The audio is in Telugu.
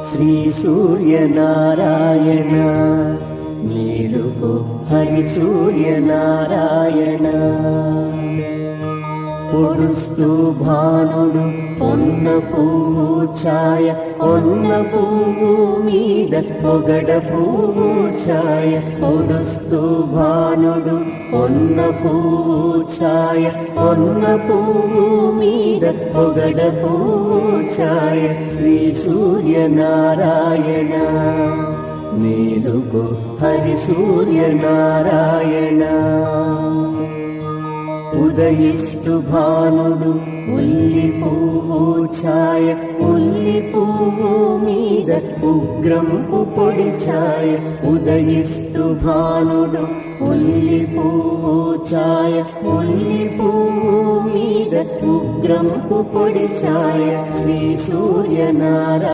శ్రీ సూర్యనారాయణ మేలుకో హరి సూర్యనారాయణ. పొడుస్తూ భానుడు పొన్న పువ్వు ఛాయ, పొన్న పువ్వు మీద పొగడ పువ్వు ఛాయ. పొడుస్తూ భానుడు పొన్న పువ్వు ఛాయ, పొన్న పువ్వు మీద పొగడ పువ్వు ఛాయ. శ్రీ సూర్యనారాయణ మేలుకో హరి సూర్యనారాయణ. ఉదయిస్తు భానుడు ఉల్లి పువ్వు ఛాయ, ఉల్లి పువ్వు మీద ఉగ్రంపు పొడి ఛాయ. ఉదయిస్తు భానుడు ఉల్లి పువ్వు ఛాయ, ఉల్లి పువ్వు మీద ఉగ్రంపు పొడి ఛాయ. శ్రీ సూర్యనారాయణ